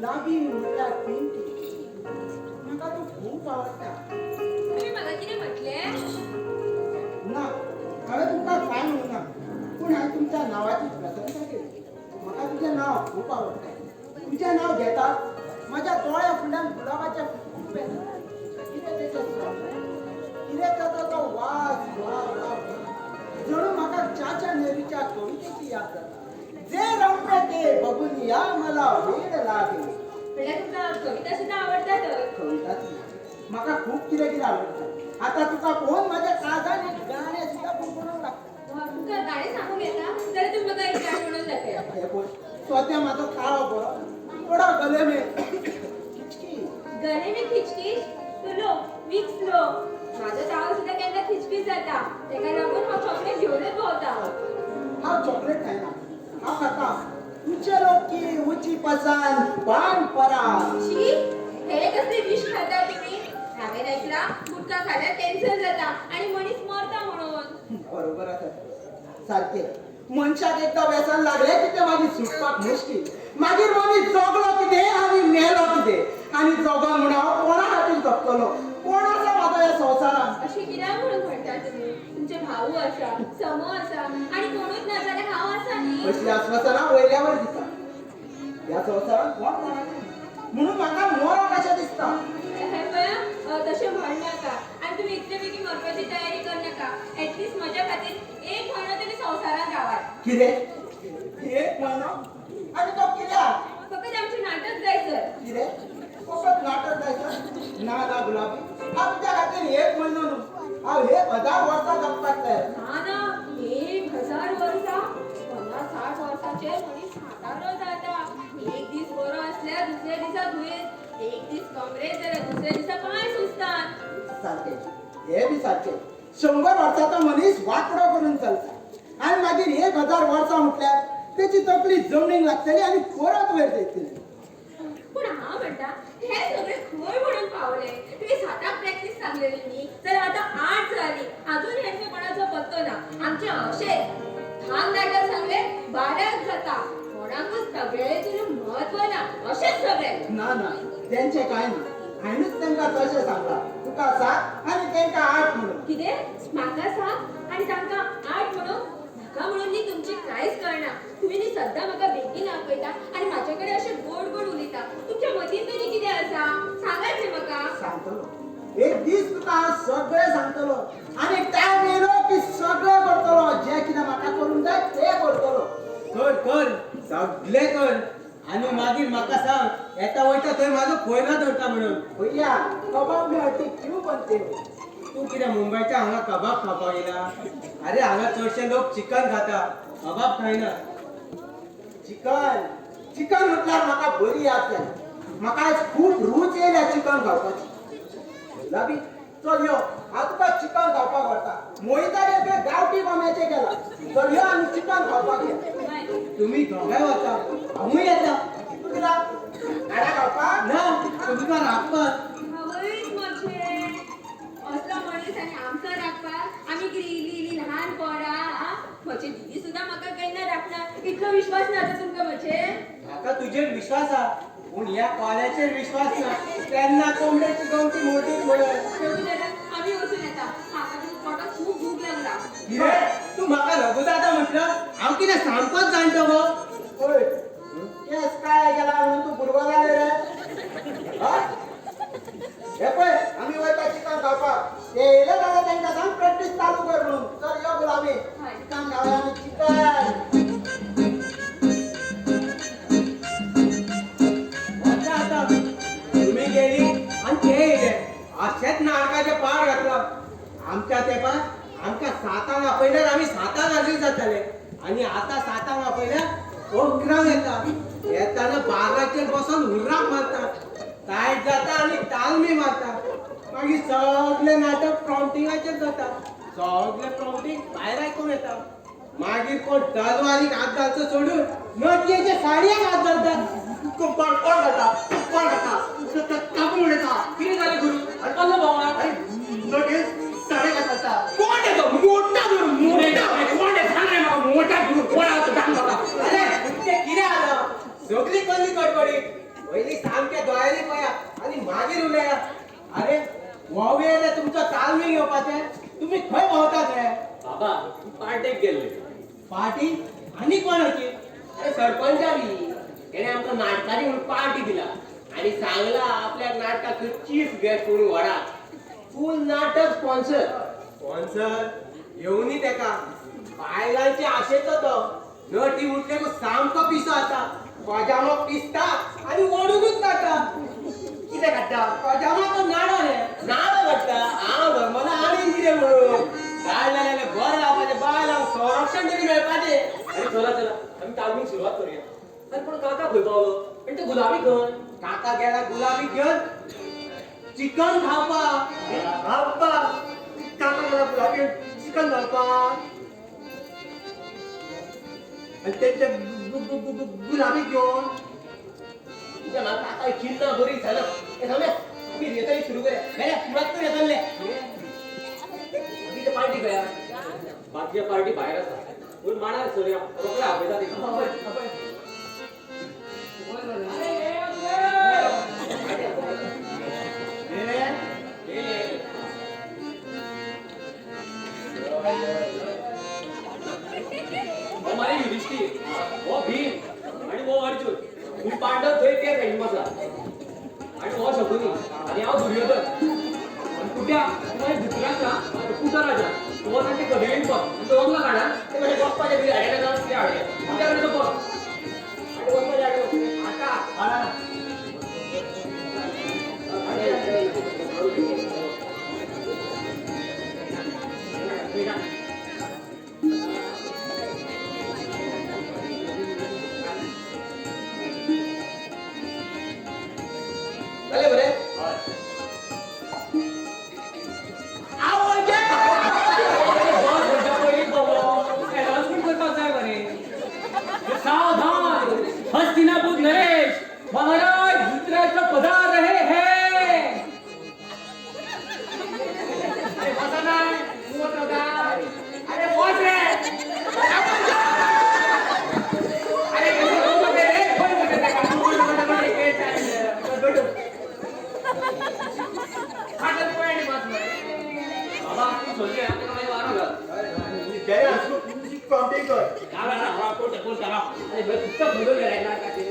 गुलाबी म्हटल्या पिंकी म्हाका तू खूप आवडटा. तुम्ही मला किती म्हटले ना हांवें तुमकां कांय म्हणूना पूण हांवें तुमच्या नांवाची प्रशंसा केली. म्हाका तुजें नांव खूप आवडटा. तुजें नांव घेता माझ्या दोळ्या फुड्यान गुलाबाचे फूल येता. कितें तेचें सुवास, कितें ताचो तो वास वा वा वा. जणू म्हाका चाचा नेहरूच्या कवितेची याद जाता. जे रंपे ते बघून या मला वेड लागे. म्हणल्यार तुमका कविता सुद्धा आवडतात कविताच म्हाका खूप कितें कितें आवडटा. आता तुका पळोवन माझ्या काळजान एक गाणें सुद्धा गुणगुणावंक लागता. तुमका गाणे सांगूंक येता जाल्यार तुम्ही म्हाका एक गाणं म्हणून दाखया. हे पळय स्वता म्हाजो काळो बरो थोडा गले में खिचकी. गले में खिचकीच तुलो मिक्स लो माझा ताव सुद्धा केन्ना खिचकीच जाता तेका लागून हांव चॉकलेट घेऊनच भोंवता. हांव चॉकलेट खायना. हांव खाता ऊंचे लोक की ऊंची पसंद पान परा. शी हे कसले विष खाता तुम्ही. हांवें ऐकला गुटखा खाल्यार कॅन्सर जाता आणि मनीस मरता म्हणून. बरोबर आसा सारकें. मनशाक एकदा व्यसन लागले की ते मागीर सुटपाक मुश्कील. मागीर मनीस जगलो कितें आनी मेलो कितें आनी जगोन म्हण हांव कोणा खातीर जगतलो. कोण आसा म्हाजो ह्या संवसारांत. अशी कित्याक म्हणून म्हणटा तुम्ही. तुमचे भाऊ आसा समो आसा आणि कोणूच ना जाल्यार हांव आसा न्ही. अशी आश्वासनां वयल्यावर दिता ह्या संवसारांत कोण कोणाक म्हणून म्हाका मरो कशें दिसता. हे पळया तशें म्हणनाका आणि तुम्ही इतले बेगीन मरपाची तयारी करनाका. ऍटलीस्ट म्हज्या खातीर एक म्हयनो तुमी संवसारांत रावात. कितें एक म्हयनो आनी तो कित्याक. फकत आमचें नाटक जाय सर. कितें फकत नाटक जायचं. ना ना गुलाबी हांव तुज्या खातीर एक म्हयनो न्हू हांव 1000 वर्सां जगपाक तयार. ना ना 1000 वर्सां 50-60 वर्साचे मनीस म्हातारो जाता. एक दीस बरो आसल्यार दुसऱ्या दिसा दुयेंस. एक दीस कमरेत जाल्यार दुसऱ्या दिसा पांय सुजतात. सारकें हे बी सारकें. 100 वर्सांचो मनीस वांकडो करून चलता आनी मागीर 1000 वर्सां म्हटल्यार तेची तकली जमनीक लागतली आनी परत वयर देतली. पूण हांव म्हणटा हे सगळे खंय म्हणून पावले. तुम्ही 7 प्रॅक्टीस सांगलेली न्ही जाल्यार आतां 8 जाली. अजून हेंचो कोणाचो पत्तो ना. आमचे अशेंच धान नाटक सांगले 12 जाता. कोणाकूच तगेलेचें म्हत्व ना. अशेंच सगळे. ना ना तेंचें कांय ना. हांवेंच तांकां तशें सांगलां तुका 7 आनी तांकां 8 म्हणून. कितें म्हाका 7 आनी तांकां 8 म्हणून. म्हाका म्हणून न्ही तुमची कांयच कळना. तुम्ही न्ही सद्दां म्हाका बेगीन आपयता आनी म्हाजे कडेन अशें गोड गोड उलयता. तुमच्या मतीन तरी कितें आसा सांगात न्ही म्हाका. सांगतलो एक दीस तुका हांव सगळें सांगतलो आनी टायम येयलो की सगळें करतलो. जें कितें म्हाका करूंक जाय तें करतलो. कर कर सगळे कर आणि मागीर म्हाका सांग येता वयता थंय म्हाजो खोयना धरता म्हणून. भैया कबाब में हड्डी क्यों बनते हो. तू कितें मुंबयच्या हांगा कबाब खावपाक येला. अरे हांगा चडशे लोक चिकन खाता कबाब खायना. चिकन चिकन म्हटल्यार म्हाका बरी याद जाली. म्हाका आयज खूब रूच येयल्या चिकन खावपाची. गुलाबी चल यो हांव तुका चिकन खावपाक व्हरता. मोहितान एक गांवठी कोंब्याचें केला. चल यो आमी चिकन खावपाक या. तुम्ही दोगांय वता हांवूय येता. तुला गाडा खावपाक ना तुमकां राखपाक. आवयच म्हजे असलो मनीस आनी आमकां राखपाक आमी कितें इल्ली ल्हान पोरां. म्हजी दीदी सुद्दां म्हाका केन्ना राखना. इतलो विश्वास ना तर तुमकां म्हजे. म्हाका तुजेर विश्वास हा पूण ह्या कॉल्याचेर विश्वास ना. तेन्ना कोंबड्याची गांवठी मोठी म्हणून. शेवटी जाल्यार आमी वचून येता. म्हाका तुमच्या पोटाक खूब भूक लागला. कितें तू म्हाका रघु दादा म्हटलं. हांव कितें सामकोच जाणटो गो. होय केस काय गेला म्हणून तू भुरगो जाले रे. हा? हे पळय आमी वयता चिकन खावपाक. ते येयले जाल्यार तांकां सांग प्रॅक्टीस चालू कर म्हणून. चल यो गुलाबी चिकन खावया आमी चिकन. वचा आता तुम्ही गेली आणि ते येले अशेंच नाटकाचे पाड घातला. आमच्या तेंपार आमकां 7 आपयल्यार आमी 7 हाजीर जाताले आणि आता 7 आपयल्यार 11 येता. येताना बागाचेर बसून हुर्राक मारता. टायट जाता आणि तालमी मारता. मागीर सगळे नाटक प्रॉम्प्टिंगाचेर जाता. सगळे प्रॉम्प्टिंग भायर आयकूंक येता. मागीर कोण तलवारीक हात घालचो सोडून नटयेचे साडयेक हात घालतात. कोण घालता कोण घालता कापून उडयता. कितें जालें गुरू अडकल्लो भावा. नटीस साडे घालता. कोण येतो मोठा गुरू मोठा कोण येतो मोठा गुरू कोण आला तो सांग म्हाका. अरे ते कितें आलं सगळी कसली कडकडीत. पयलीं मागीर उलया. अरे वावये रे तुमचा तालमी घेवपाचे. तुम्ही खंय भोंवतात रे? बाबा पार्टेक गेल्ले. पार्टी आणि कोणाची? अरे सरपंचाली त्याने आमकां नाटकाची म्हणून पार्टी दिला आणि सांगला आपल्या नाटकाक चीफ गेस्ट म्हणून व्हरा. फुल नाटक स्पॉन्सर. स्पॉन्सर येऊनी तेका बायलांचे आशेचो तो नटी उठले को सामको पिसो आता. पजामो पिसता आणि ओडूनच काढता. किती काढता? पजामा तो नाडो रे. नाटक वाटता हांव धर्मला आणि कितें म्हणून काढलेले बरं लावपाचे बायलांक संरक्षण तरी मेळपाचे. अरे चला चला आम्ही तालमीक सुरुवात करूया. अरे पण काका खंय पावलो आणि ते गुलाबी खंय? काका गेला गुलाबी घेऊन चिकन खावपाक. बाप्पा काका मला गुलाबी चिकन घालपाक. आणि ते गुलाबी घेऊन तुझ्या म्हाका काका चिन्ना बरी झालं. हे थांबे आम्ही येतोय सुरू करूया. अरे तुलाच तर येतले. बाकीच्या पार्टी गया. बाकीच्या पार्टी बाहेर असतात. पण मानार सरूया रोकडे आपयता ते. हो मारे युधिष्ठिर, हो भीम आणि हो अर्जुन. तुम्ही पांडव थंय ते खाली बसला आणि हो शकुनी आणि हांव दुर्योधन. आणि कुठ्या तुम्हाला धृतराष्ट्र कुटराजा तो तांचे कदेलीन बघ तो वगला काढा ते म्हणजे बाप्पाच्या घरी हाडायला जाऊन ते हाडले तुमच्याकडे तो बघ आणि बाप्पाच्या हाडले आता चले बरे. सावधान हस्तिनापुर नरेश महाराज धृतराष्ट्र पधार रहे हैं. अरे बसा ना मोठ होता. अरे बस रे. अरे कसं बोलते रे कोण बोलते रे का बोलते के चाललं खाटत पडे मत बाबा तू सोचे आपल्याला काही वारू घाल. कॉम्प्लिट कर. अरे बरं, पुस्तक बदल करायला का ते